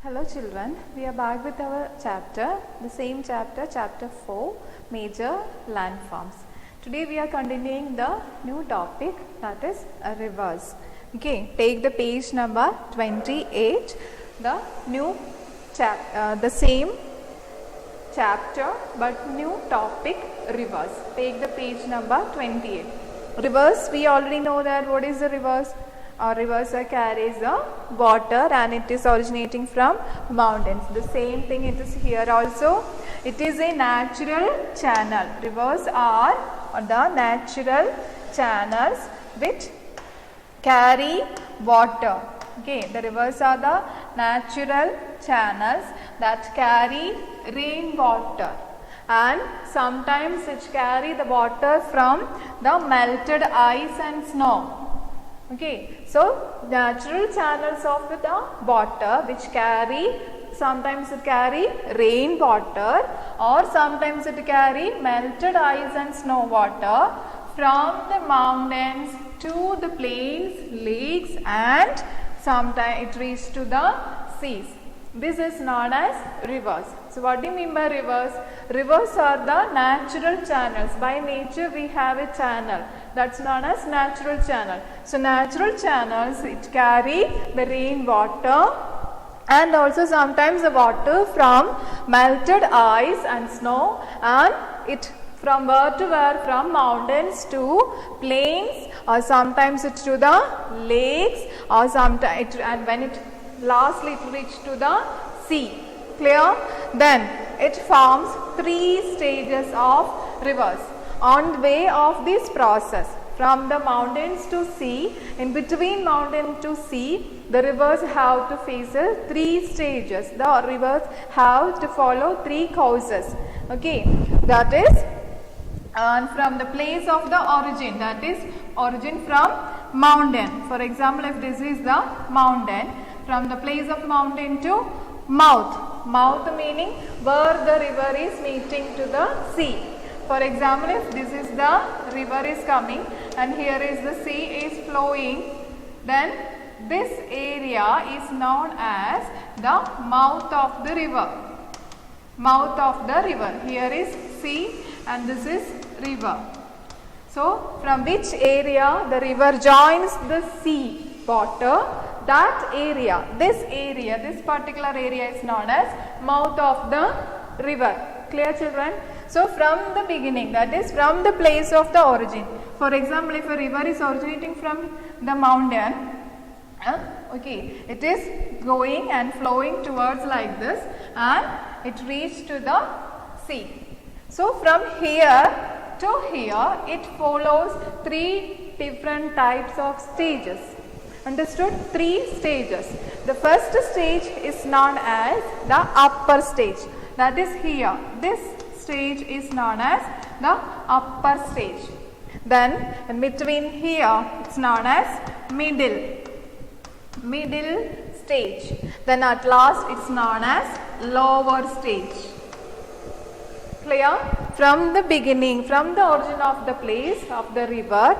Hello children, we are back with our chapter, the same chapter, chapter 4, major landforms. Today we are continuing the new topic, that is rivers. Okay, take the page number 28, the new the same chapter but new topic, rivers. Take the page number 28. Rivers, we already know that what is the rivers? Rivers carries the water and it is originating from mountains. The same thing it is here also. It is a natural channel. Rivers are the natural channels which carry water. Okay, the rivers are the natural channels that carry rainwater, and sometimes which carry the water from the melted ice and snow. Okay, so natural channels of the water which carry, sometimes it carry rain water or sometimes it carry melted ice and snow water from the mountains to the plains, lakes, and sometimes it reaches to the seas. This is known as rivers. So what do you mean by rivers? Rivers are the natural channels. By nature we have a channel. That's known as natural channel. So natural channels, it carry the rain water and also sometimes the water from melted ice and snow, and it from where to where, from mountains to plains, or sometimes it to the lakes, or sometimes and when it lastly it reach to the sea. Clear? Then it forms three stages of rivers. On the way of this process, from the mountains to sea, in between mountain to sea, the rivers have to face three stages. The rivers have to follow three courses. Okay, that is, and from the place of the origin, that is origin from mountain. For example, if this is the mountain, from the place of mountain to mouth. Mouth meaning where the river is meeting to the sea. For example, if this is the river is coming and here is the sea is flowing, then this area is known as the mouth of the river. Mouth of the river. Here is sea and this is river. So, from which area the river joins the sea water, that area, this particular area is known as mouth of the river. Clear children? So from the beginning, that is from the place of the origin. For example, if a river is originating from the mountain, okay, it is going and flowing towards like this and it reaches to the sea. So from here to here, it follows three different types of stages. Understood? Three stages. The first stage is known as the upper stage. That is here. This stage is known as the upper stage. Then in between here, it's known as middle stage. Then at last, it's known as lower stage. Clear? From the beginning, from the origin of the place of the river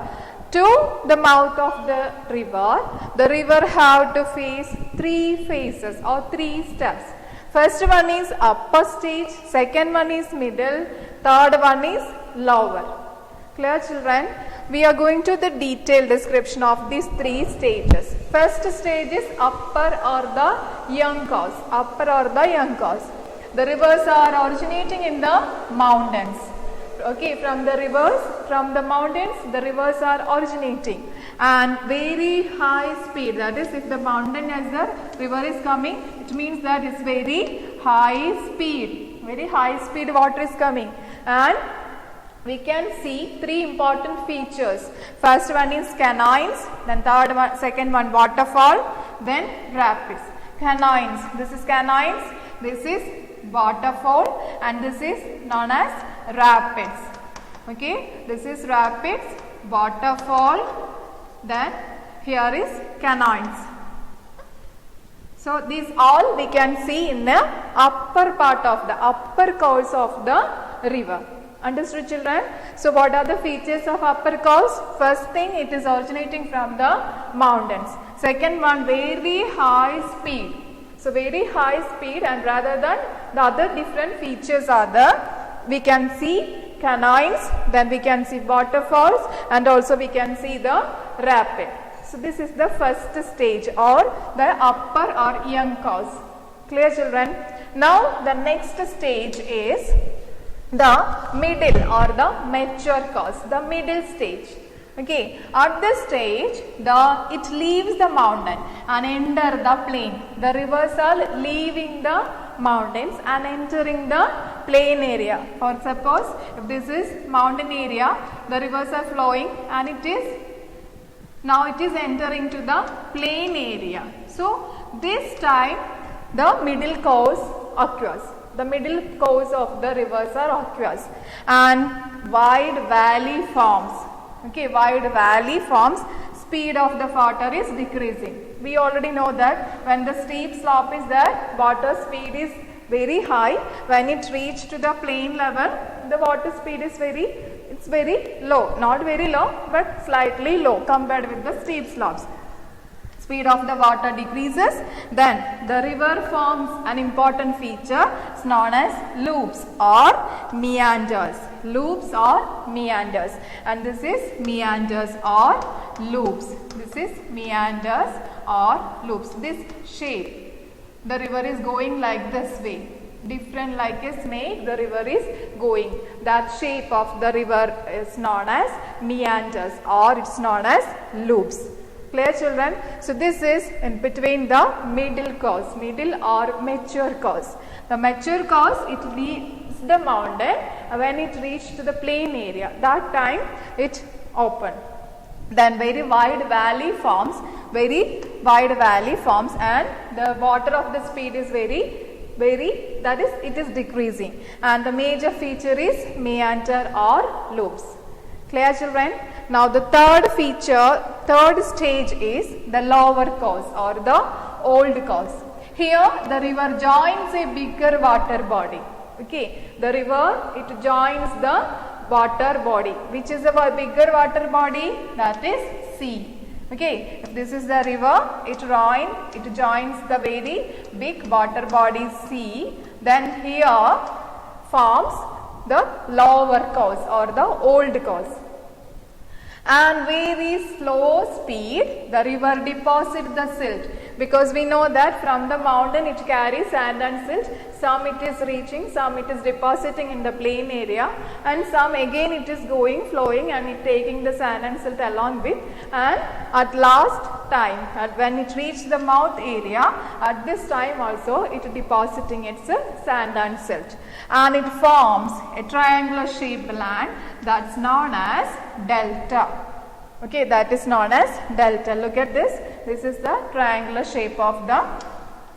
to the mouth of the river have to face three phases or three steps. First one is upper stage, second one is middle, third one is lower. Clear children? We are going to the detailed description of these three stages. First stage is upper or the young course. Upper or the young course. The rivers are originating in the mountains. Okay, from the rivers, from the mountains, the rivers are originating and very high speed. That is, if the mountain as the river is coming, it means that it's very high speed. Very high speed water is coming, and we can see three important features. First one is canines, then second one waterfall, then rapids. Canines, this is canines, this is waterfall, and this is known as rapids. Okay, this is rapids, waterfall, then here is canines. So these all we can see in the upper part of the upper course of the river. Understood children? So what are the features of upper course? First thing, it is originating from the mountains. Second one, very high speed. So very high speed, and rather than the other different features are there. We can see canyons, then we can see waterfalls, and also we can see the rapid. So this is the first stage, or the upper or young cause. Clear, children? Now the next stage is the middle or the mature cause, the middle stage. Okay, at this stage, it leaves the mountain and enter the plain. The rivers are leaving the mountains and entering the plain area. For suppose, if this is mountain area, the rivers are flowing and now it is entering to the plain area. So this time the middle course occurs. The middle course of the rivers are occurs, and wide valley forms. Okay, wide valley forms. Speed of the water is decreasing. We already know that when the steep slope is there, water speed is very high. When it reaches to the plain level, the water speed is very low. Not very low, but slightly low compared with the steep slopes. Speed of the water decreases. Then the river forms an important feature. It's known as loops or meanders. Loops or meanders, and this is meanders or loops. This is meanders or loops. This shape, the river is going like this way, different like a snake the river is going. That shape of the river is known as meanders, or it's known as loops. Clear, children? So this is in between the middle course, middle or mature course. The mature course, it leaves the mountain. When it reached to the plain area, that time it opened. Then very wide valley forms, and the water of the speed is it is decreasing, and the major feature is meander or loops. Clear, children? Now the third stage is the lower course or the old course. Here the river joins a bigger water body. Okay, the river, it joins the water body. Which is the bigger water body? That is sea. Okay, if this is the river, it joins the very big water body sea. Then here forms the lower course or the old course. And very slow speed, the river deposits the silt, because we know that from the mountain it carries sand and silt. Some it is reaching, some it is depositing in the plain area, and some again it is flowing and it taking the sand and silt along with. And at last time, when it reaches the mouth area, at this time also it depositing its sand and silt, and it forms a triangular shaped land that's known as delta. Okay, that is known as delta. Look at this. This is the triangular shape of the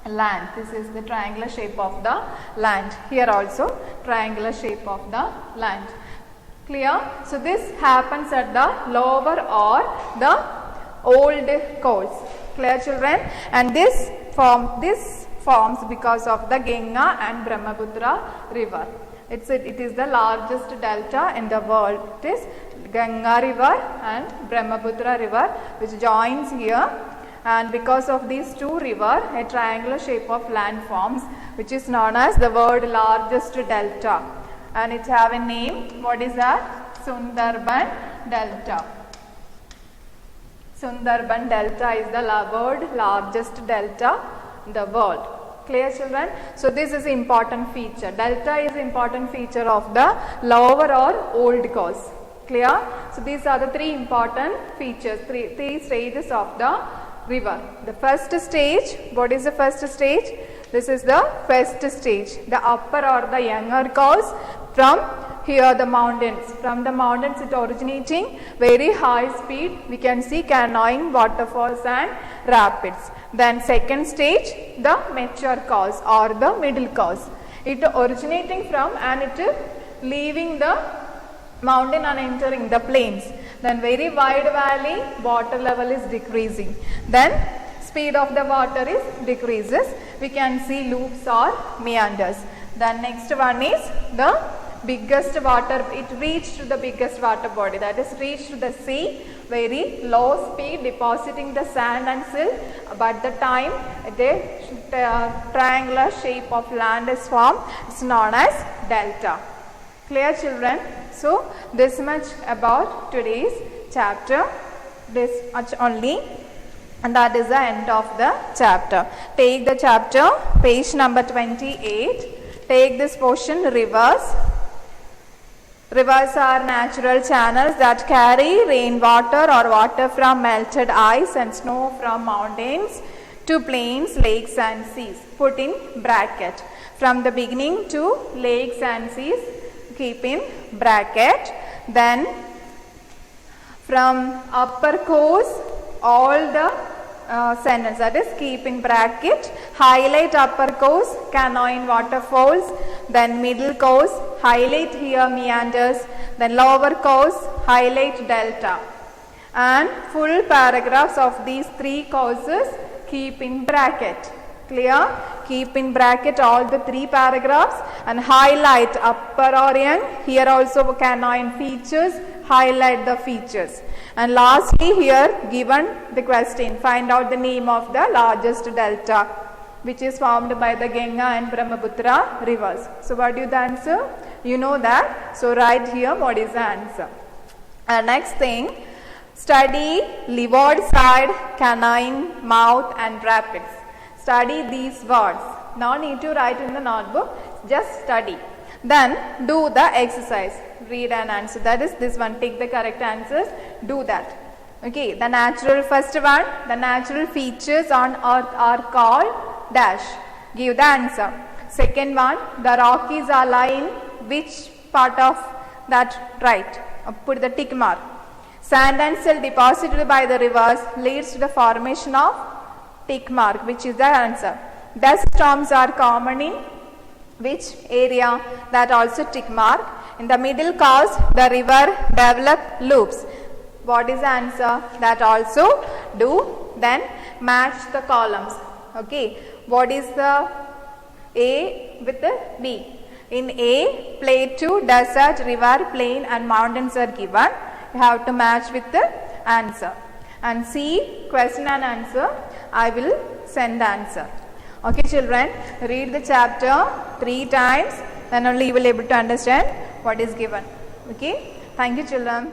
land. This is the triangular shape of the land. Here also triangular shape of the land. Clear? So this happens at the lower or the old course. Clear, children? And this forms because of the Ganga and Brahmaputra river. It is the largest delta in the world. It is Ganga river and Brahmaputra river, which joins here, and because of these two rivers, a triangular shape of land forms, which is known as the world largest delta, and it have a name. What is that? Sundarban Delta. Sundarban Delta is the world largest delta in the world. Clear, children? So this is important feature. Delta is important feature of the lower or old course. Clear? So these are the three important features, three stages of the river. The first stage, what is the first stage? This is the first stage, the upper or the younger course. From here the mountains, from the mountains it originating very high speed. We can see canoeing, waterfalls and rapids. Then second stage, the mature course or the middle course. It originating from and it leaving the mountain and entering the plains. Then very wide valley, water level is decreasing. Then speed of the water is decreases. We can see loops or meanders. Then next one is the biggest water, it reached the biggest water body, that is reached the sea, very low speed, depositing the sand and silt, but the time the triangular shape of land is formed, it's known as delta. Clear, children? So this much about today's chapter, this much only, and that is the end of the chapter. Take the chapter, page number 28. Take this portion, rivers. Rivers are natural channels that carry rainwater or water from melted ice and snow from mountains to plains, lakes and seas. Put in bracket. From the beginning to lakes and seas, keep in bracket. Then from upper course, all the sentence, that is keep in bracket. Highlight upper course, canoeing waterfalls. Then middle course, highlight here meanders. Then lower course, highlight delta. And full paragraphs of these three courses keep in bracket. Clear? Keep in bracket all the three paragraphs and highlight upper or young. Here also canoeing features, highlight the features. And lastly, here given the question, find out the name of the largest delta which is formed by the Ganga and Brahmaputra rivers. So what is the answer? You know that. So write here what is the answer. Next thing, study leeward side, canine, mouth and rapids. Study these words. No need to write in the notebook, just study. Then do the exercise. Read and answer. That is this one. Take the correct answers. Do that. Okay. The natural, first one, the natural features on earth are called dash. Give the answer. Second one, the Rockies are lying which part of that, right? Put the tick mark. Sand and silt deposited by the rivers leads to the formation of tick mark, which is the answer. Dust storms are common in which area? That also tick mark. In the middle course, the river develop loops. What is the answer? That also do. Then match the columns. Okay. What is the A with the B? In A, plateau, desert, river, plain and mountains are given. You have to match with the answer. And C, question and answer, I will send the answer. Okay, children, read the chapter 3 times, then only you will be able to understand what is given. Okay, thank you, children.